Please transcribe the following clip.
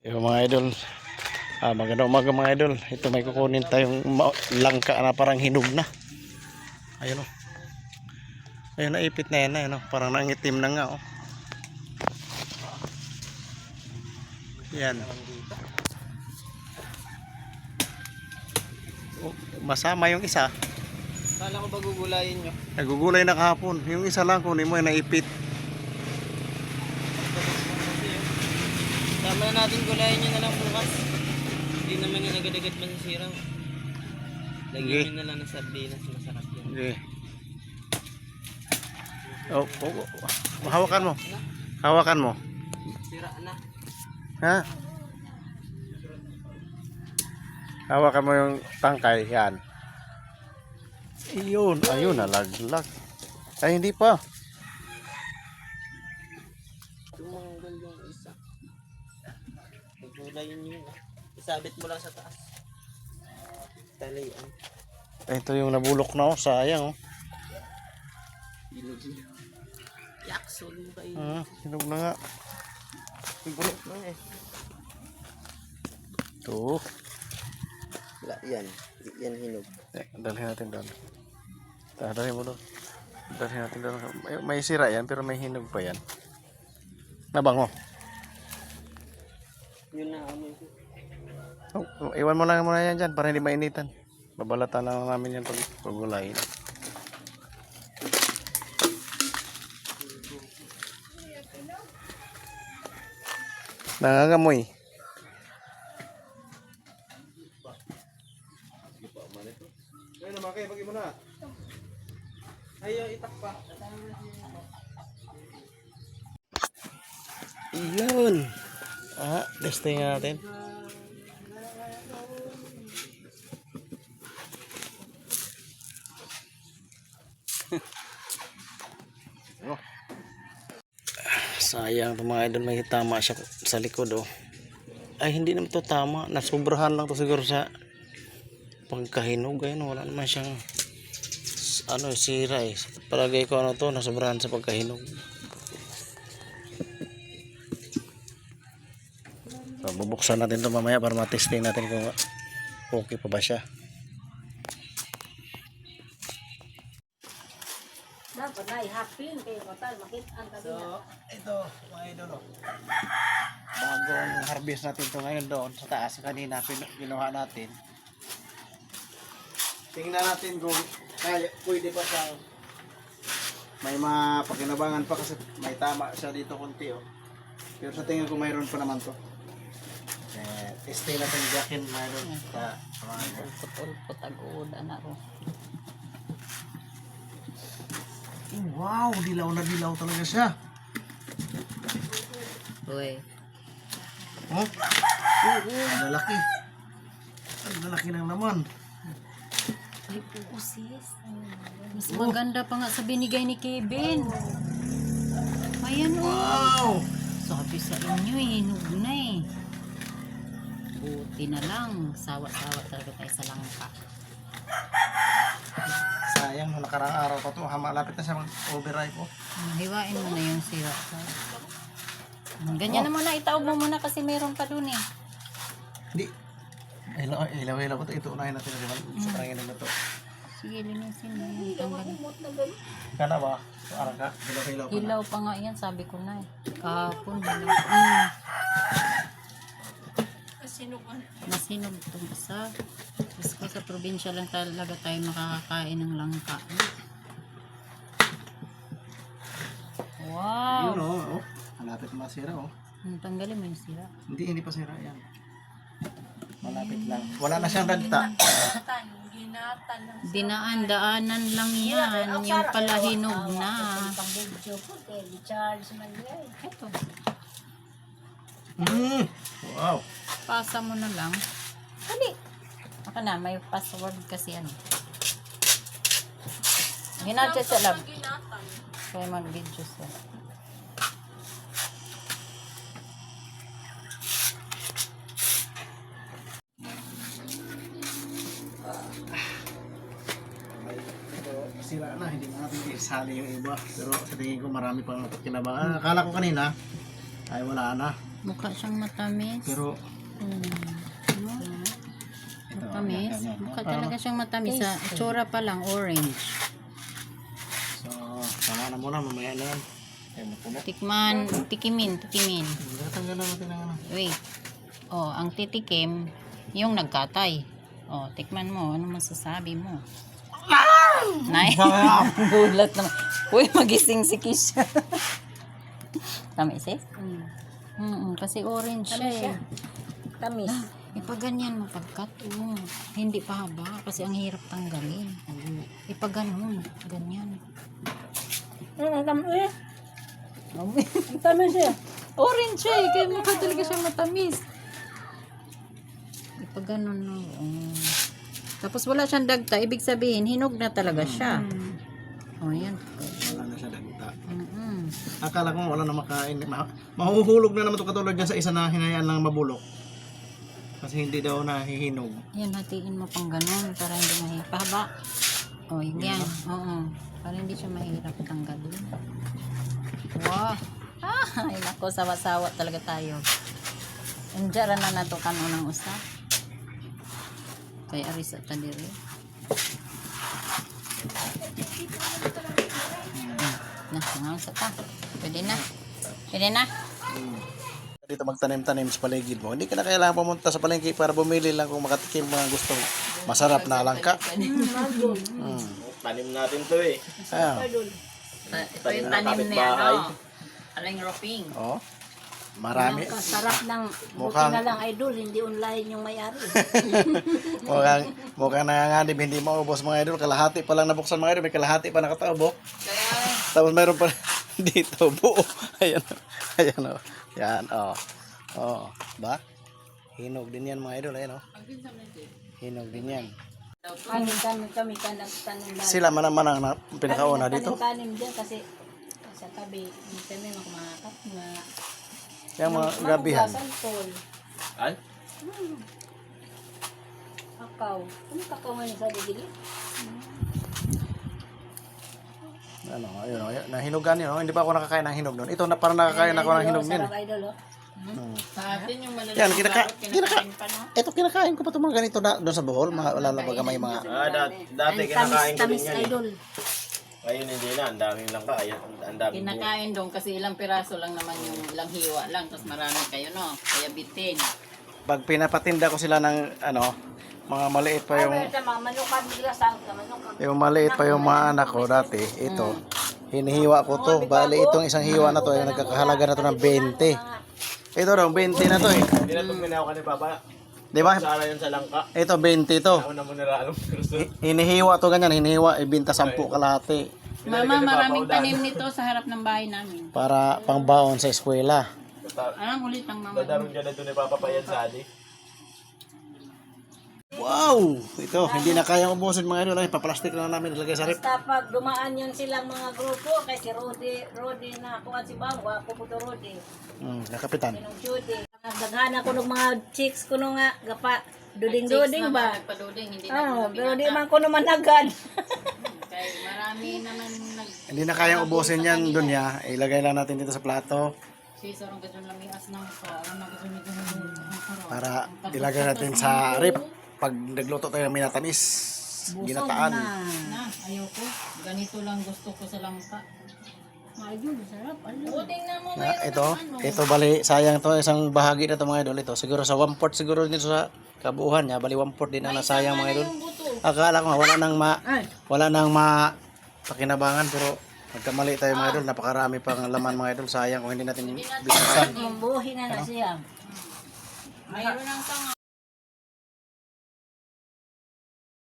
Yung mga idol, magandang umaga mga idol. Ito may kukunin tayong langka na parang hinog na. Ayun o. Ayun, naipit na yan, ayun o. Parang nangitim na nga o. Yan. Masama yung isa. Kala ko ba gugulayin nyo? Nagugulay na kahapon. Yung isa lang kunin mo, naipit. Tama na natin gulayin nyo na lang bukas. Hindi naman yung agad-agad masisira. Lagyan nyo na lang ng sardinas. Masarap yan. Okay. Oh, hawakan mo. Hawakan mo. Sira na. Ha? Hawakan mo yung tangkay. Yan. Iyon. Ayun, nalaglag. Ay, hindi pa. Tumanggal yung isa. Gulayin nyo yun. Isabit mo lang sa taas. Talian. Ito yung nabulok na oh. Sayang oh. Yakso mo kayo. Hinog na nga. Bulok na eh. Ito. Wala yan. Yan hinog. Dalhin natin doon. Dalhin mo doon. Dalhin natin doon. May sira yan pero may hinog pa yan. Nabango. Yun na amoy ko. Iwan mo lang muna yan dyan para hindi mainitan. Babalatan lang namin yan pag pagulayin. Nangangamoy. Ayun naman kayo, bagi mo na. Ayaw, itak pa. Iyon. Testing natin. Sayang itong mga idol, may tama siya sa likod oh. Ay hindi naman to tama, nasubrahan lang to siguro sa pagkahinog. Ayun, wala naman siyang sira eh. Palagay ko to, nasubrahan sa pagkahinog. So, bubuksan natin to mamaya para matesting natin kung okay pa ba siya. So, ito mga idol bagong harvest natin to ngayon doon sa taas. Kanina ginawa natin. Tingnan natin kung pwede pa siyang may mapakinabangan pa kasi may tama siya dito konti oh. Pero sa tingin ko mayroon pa naman to. Testing natin jakin mayroon sa mga putol-put ag-uuda na ro. wow, dilaw na dilaw talaga siya. Uy. Oh? Ang lalaki. Ang lalaki ng naman. Ay, sis. Mas maganda pa nga sa binigay ni Kevin. Ayan o. Wow! Sabi sa inyo eh, hinog na eh. Buti na lang. Sawa-sawa talaga tayo sa langka. Sayang, nung nakarang araw pa to, malapit na siya mag-overripe oh. Hiwain mo na yung sira. Ganyan na muna, itaog mo muna kasi meron pa dun eh. Hindi. Ilaw ko to. Ito unahin natin naman. Sobrang inom na to. Sige, linisin mo yun. Tanggalin. Kana ba? Parang ka? Hilaw pa na. Hilaw pa nga yan, sabi ko na eh. Kahapon, hilaw. Masinog itong isa. Kasi ko sa probinsya lang talaga tayo makakakain ng langka. Wow! Yun oh. Malapit masira oh. Tanggalin mo yung sira. Hindi pa sira yan. Malapit lang. Wala na siyang dagta. Dinaan-daanan lang yan. Yung pala hinog na. Ito. Wow. Pasa mo na lang. Dali. Ako na, may password kasi ano. Ginadya sa lab. Kaya mag-video siya. Sira na, hindi na natin isali yung iba. Pero sa tingin ko marami pang kinabangan. Akala ko kanina ay wala na. Mukha siyang matamis. Pero Matamis. Mukha talaga siyang matamis. Sa itsura pa lang, orange. so, sama na muna, mamaya na yan. Ay, mapuno. Tikimin. Tanggalan natin ang ano. Wait. Oh, ang titikim, yung nagkatay. Oh, tikman mo. Ano masasabi mo? Nay, bulat naman. Uy, magising si Kisha. Tamis eh? Kasi orange siya eh. Tamis. Ipaganyan mo pagkat. Hindi pa haba kasi ang hirap tanggalin. Ipaganon. Ganyan. Tamis. Ang tamis siya. Orange siya eh. Kaya mukha talaga siya matamis. Ipaganon no. Tapos wala siyang dagta. Ibig sabihin, hinog na talaga siya. Oh, yan. Wala na siya dagta. Mm-mm. Akala ko wala na makain. Mahuhulog na naman ito katulad dyan sa isa na hinayaan ng mabulok. Kasi hindi daw nahihinog. Yan, hatiin mo pang ganun para hindi mahirap. Pahaba. O, yan. Oo. Para hindi siya mahirap tanggalin. Wow. Ay, nako, sawa-sawa talaga tayo. Enjara na natukan unang usa. Kay Arisa Tadiri. Nah, sa ta. Pwede na. Pwede na. Dito magtanim-tanim sa paligid mo. Hindi ka na kailangan pumunta sa palengke para bumili lang kung makatikim mga gustong masarap na langka. Tanim natin to eh. Ayun. Ito yung tanim ni ano. Aling Roping. Oh. Marami. Sarap ng buti Mukhang- na lang idol, hindi online yung may-ari. mukhang nanganganib, hindi maubos mga idol. Kalahati pa lang nabuksan mga idol. May kalahati pa nakataob. Tapos mayroon pa dito buo. Ayan. Ayan o. Yan o. Oh. Ba? Hinog din yan mga idol. Ayan o. Hinog din yan. Kami ka nagtanim lang. Sila man ang pinakauna dito. Tanim dyan kasi sa tabi, hindi kami makamakap nga. Yung mga gabihan. Santol. An? Kakao. Ano kakao nga sa digili? Ano, ayun o. Nahinugan yun o. Hindi pa ako nakakain ng hinog doon. Ito na parang nakakain ako ng hinog din. Sarap idol oh. Sa atin yung malalaki. Yan, ito kinakain ko pa itong mga ganito na doon sa Bohol. Wala na baga may mga... Dati kinakain ko din Tamis yan eh. idol. Ngayon hindi na, ang daming lang ka. Ayan, ang daming buo. Kinakain doon kasi ilang piraso lang naman yung ilang hiwa lang. Tapos marami kayo no. Kaya bitin. Pag pinapatinda ko sila ng ano, mga maliit pa yung... Sa mga manukan nila sang manukan. Yung maliit pa yung mga anak ko dati, ito, hinihiwa ko to. Bali, itong isang hiwa na to, ay nagkakahalaga na to ng 20. Ito daw, 20 na to eh. Hindi na itong ginawa ka ni Papa. Di ba? Sana yun sa langka. Ito, 20 to. Ako na mo nila alam. Hinihiwa to ganyan, hinihiwa, ibinta 10 kalahati. Mama, maraming tanim nito sa harap ng bahay namin. Para pangbaon sa eskwela. Anong ulit ang mama? Dadaroon ka na doon ni Papa pa yan sa adi. Wow! Ito, hindi na kayang ubusin mga idol. Ay, paplastic lang namin ilagay sa rip. Basta pag dumaan yun silang mga grupo, kay si Rodi na kuha si Bangwa, puputo Rodi. Kapitan. Sinong Judy. Daghan ako ng mga chicks ko nga, gapa, duding-duding ba? Nagpaduding, hindi Ah, na pero di man ko naman agad. Kaya marami naman Hindi na kayang ubusin yan dun ya. Ilagay lang natin dito sa plato Sorong gadun lamias ng sa ano gadun para ilagay natin sa rip. Pag nagluto tayo ng minatamis, ginataan. na ayoko. Ganito lang gusto ko sa langka. Ayun, sarap. Uding na mo Na, ito bali, sayang to, isang bahagi na to mga idol. Ito, siguro sa 1/4 siguro dito sa kabuuan niya. Bali 1/4 din na nasayang mga idol. Akala ko nga, wala nang pakinabangan, pero nagkamali tayo mga idol. Napakarami pang laman mga idol. Sayang kung hindi natin binasa. Buhin na siya. Mayroon ng tanga.